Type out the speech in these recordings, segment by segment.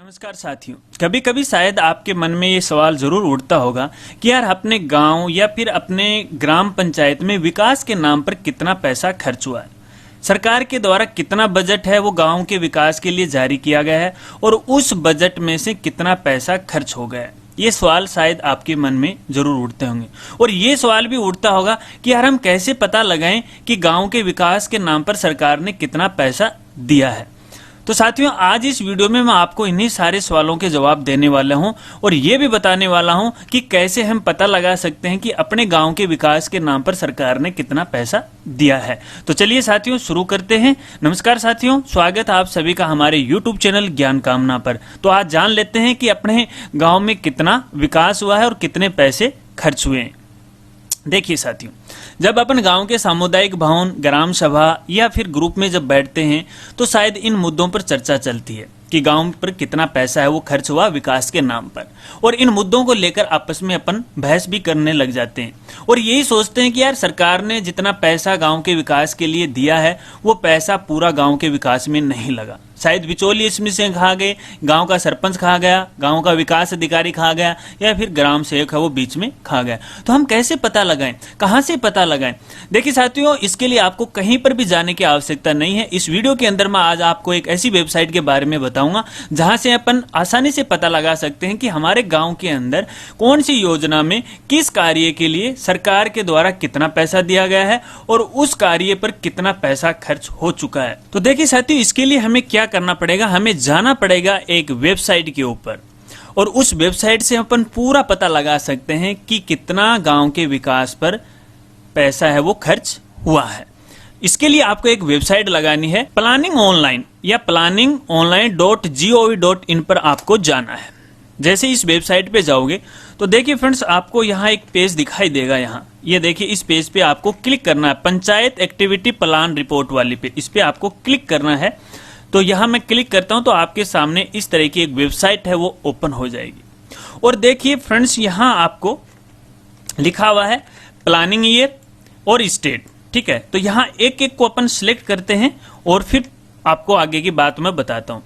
नमस्कार साथियों, कभी कभी शायद आपके मन में ये सवाल जरूर उठता होगा कि यार अपने गांव या फिर अपने ग्राम पंचायत में विकास के नाम पर कितना पैसा खर्च हुआ है, सरकार के द्वारा कितना बजट है वो गांव के विकास के लिए जारी किया गया है और उस बजट में से कितना पैसा खर्च हो गया है। ये सवाल शायद आपके मन में जरूर उठते होंगे और ये सवाल भी उठता होगा कि यार हम कैसे पता लगाएं कि गांव के विकास के नाम पर सरकार ने कितना पैसा दिया है। तो साथियों, आज इस वीडियो में मैं आपको इन्हीं सारे सवालों के जवाब देने वाला हूं और ये भी बताने वाला हूं कि कैसे हम पता लगा सकते हैं कि अपने गांव के विकास के नाम पर सरकार ने कितना पैसा दिया है। तो चलिए साथियों, शुरू करते हैं। नमस्कार साथियों, स्वागत है आप सभी का हमारे YouTube चैनल ज्ञान कामना पर। तो आज जान लेते हैं कि अपने गाँव में कितना विकास हुआ है और कितने पैसे खर्च हुए हैं। देखिए साथियों, जब अपन गांव के सामुदायिक भवन, ग्राम सभा या फिर ग्रुप में जब बैठते हैं तो शायद इन मुद्दों पर चर्चा चलती है कि गांव पर कितना पैसा है वो खर्च हुआ विकास के नाम पर, और इन मुद्दों को लेकर आपस में अपन बहस भी करने लग जाते हैं और यही सोचते हैं कि यार सरकार ने जितना पैसा गांव के विकास के लिए दिया है वो पैसा पूरा गांव के विकास में नहीं लगा। शायद बिचौलिए इसमें से खा गए, गांव का सरपंच खा गया, गांव का विकास अधिकारी खा गया या फिर ग्राम सेवक है वो बीच में खा गया। तो हम कैसे पता लगाएं, कहां से पता लगाएं? देखिए साथियों, इसके लिए आपको कहीं पर भी जाने की आवश्यकता नहीं है। इस वीडियो के अंदर मैं आज आपको एक ऐसी वेबसाइट के बारे में बताऊंगा जहां से अपन आसानी से पता लगा सकते हैं कि हमारे गांव के अंदर कौन सी योजना में किस कार्य के लिए सरकार के द्वारा कितना पैसा दिया गया है और उस कार्य पर कितना पैसा खर्च हो चुका है। तो देखिए साथियों, इसके लिए हमें क्या करना पड़ेगा, हमें जाना पड़ेगा एक वेबसाइट के ऊपर और उस वेबसाइट से अपन पूरा पता लगा सकते हैं कि कितना गांव के विकास पर पैसा है वो खर्च हुआ है। इसके लिए आपको एक वेबसाइट लगानी है, प्लानिंग ऑनलाइन या planningonline.gov.in पर आपको जाना है। जैसे इस वेबसाइट पे जाओगे तो देखिए फ्रेंड्स, आपको यहाँ एक पेज दिखाई देगा। यहाँ ये देखिए, इस पेज पे आपको क्लिक करना है, पंचायत एक्टिविटी प्लान रिपोर्ट वाली पे, इस पे आपको क्लिक करना है। तो यहाँ मैं क्लिक करता हूं तो आपके सामने इस तरह की एक वेबसाइट है वो ओपन हो जाएगी। और देखिए फ्रेंड्स, यहाँ आपको लिखा हुआ है प्लानिंग ईयर और स्टेट, ठीक है। तो यहाँ एक एक को अपन सिलेक्ट करते हैं और फिर आपको आगे की बात मैं बताता हूँ।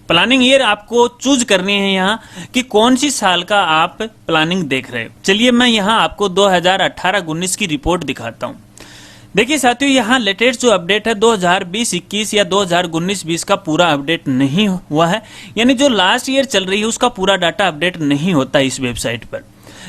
प्लानिंग ईयर आपको चूज करनी है यहाँ कि कौन सी साल का आप प्लानिंग देख रहे हो। चलिए मैं यहाँ आपको 2018-19 की रिपोर्ट दिखाता हूँ। देखिए साथियों, यहाँ लेटेस्ट जो अपडेट है 2020-21 या 2019-20 का पूरा अपडेट नहीं हुआ है, यानी जो लास्ट ईयर चल रही है उसका पूरा डाटा अपडेट नहीं होता इस वेबसाइट पर,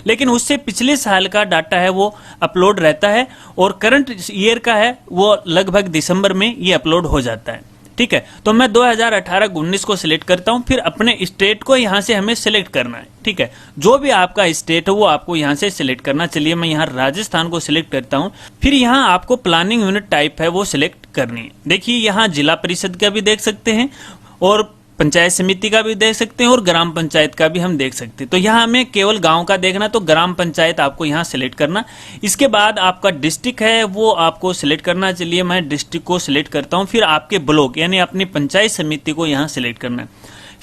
लेकिन उससे पिछले साल का डाटा है वो अपलोड रहता है और करंट ईयर का है वो लगभग दिसंबर में ये अपलोड हो जाता है, ठीक है। तो मैं 2018-19 को सिलेक्ट करता हूं, फिर अपने स्टेट को यहां से हमें सिलेक्ट करना है, ठीक है। जो भी आपका स्टेट है वो आपको यहां से सिलेक्ट करना। चलिए मैं यहां राजस्थान को सिलेक्ट करता हूं, फिर यहां आपको प्लानिंग यूनिट टाइप है वो सिलेक्ट करनी है। देखिए यहां जिला परिषद का भी देख सकते हैं और पंचायत समिति का भी देख सकते हैं और ग्राम पंचायत का भी हम देख सकते हैं। तो यहाँ हमें केवल गांव का देखना, तो ग्राम पंचायत आपको यहाँ सिलेक्ट करना। इसके बाद आपका डिस्ट्रिक्ट है वो आपको सिलेक्ट करना। चलिए मैं डिस्ट्रिक्ट को सिलेक्ट करता हूँ, फिर आपके ब्लॉक यानी अपनी पंचायत समिति को यहाँ सिलेक्ट करना है।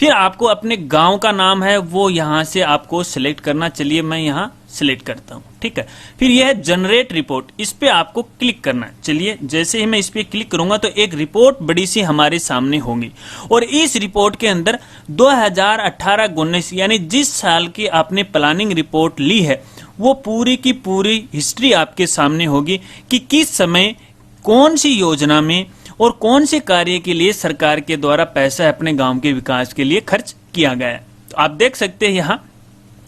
फिर आपको अपने गांव का नाम है वो यहाँ से आपको सिलेक्ट करना। चलिए मैं यहाँ सिलेक्ट करता हूँ, ठीक है। फिर यह है जनरेट रिपोर्ट, इस पे आपको क्लिक करना है। चलिए जैसे ही मैं इस पे क्लिक करूंगा तो एक रिपोर्ट बड़ी सी हमारे सामने होगी और इस रिपोर्ट के अंदर 2018-19 यानी जिस साल की आपने प्लानिंग रिपोर्ट ली है वो पूरी की पूरी हिस्ट्री आपके सामने होगी कि किस समय कौन सी योजना में और कौन से कार्य के लिए सरकार के द्वारा पैसा अपने गांव के विकास के लिए खर्च किया गया है। तो आप देख सकते हैं यहाँ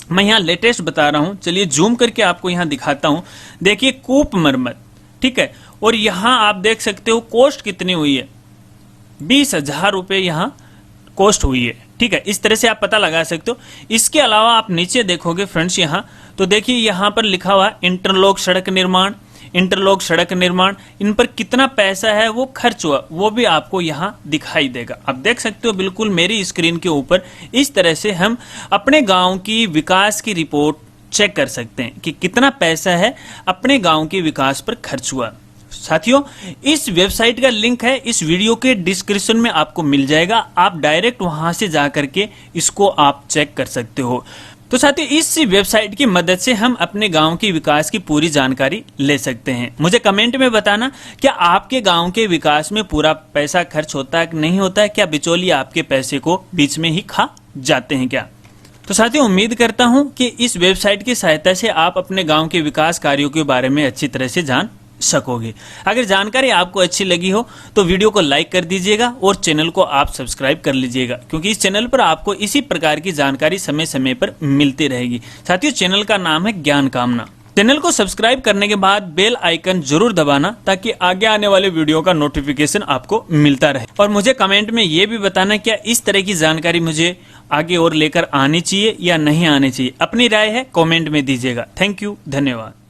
मैं यहाँ लेटेस्ट बता रहा हूं। चलिए जूम करके आपको यहाँ दिखाता हूं। देखिए कूप मरम्मत, ठीक है, और यहाँ आप देख सकते हो कॉस्ट कितनी हुई है, 20,000 रुपये यहाँ कॉस्ट हुई है, ठीक है। इस तरह से आप पता लगा सकते हो। इसके अलावा आप नीचे देखोगे फ्रेंड्स यहाँ, तो देखिए यहाँ पर लिखा हुआ इंटरलॉक सड़क निर्माण, इंटरलॉक सड़क निर्माण, इन पर कितना पैसा है वो खर्च हुआ वो भी आपको यहाँ दिखाई देगा। आप देख सकते हो बिल्कुल मेरी स्क्रीन के ऊपर। इस तरह से हम अपने गांव की विकास की रिपोर्ट चेक कर सकते हैं कि कितना पैसा है अपने गांव के विकास पर खर्च हुआ। साथियों, इस वेबसाइट का लिंक है इस वीडियो के डिस्क्रिप्शन में आपको मिल जाएगा, आप डायरेक्ट वहां से जाकर के इसको आप चेक कर सकते हो। तो साथियों, इस वेबसाइट की मदद से हम अपने गांव के विकास की पूरी जानकारी ले सकते हैं। मुझे कमेंट में बताना, क्या आपके गांव के विकास में पूरा पैसा खर्च होता है कि नहीं होता है, क्या बिचौलिए आपके पैसे को बीच में ही खा जाते हैं क्या। तो साथियों, उम्मीद करता हूं कि इस वेबसाइट की सहायता से आप अपने गांव के विकास कार्यों के बारे में अच्छी तरह से जान सकोगे। अगर जानकारी आपको अच्छी लगी हो तो वीडियो को लाइक कर दीजिएगा और चैनल को आप सब्सक्राइब कर लीजिएगा, क्योंकि इस चैनल पर आपको इसी प्रकार की जानकारी समय समय पर मिलती रहेगी। साथियों, चैनल का नाम है ज्ञान कामना। चैनल को सब्सक्राइब करने के बाद बेल आइकन जरूर दबाना, ताकि आगे आने वाले वीडियो का नोटिफिकेशन आपको मिलता रहे। और मुझे कमेंट में ये भी बताना क्या इस तरह की जानकारी मुझे आगे और लेकर आनी चाहिए या नहीं आनी चाहिए। अपनी राय है कमेंट में दीजिएगा। थैंक यू, धन्यवाद।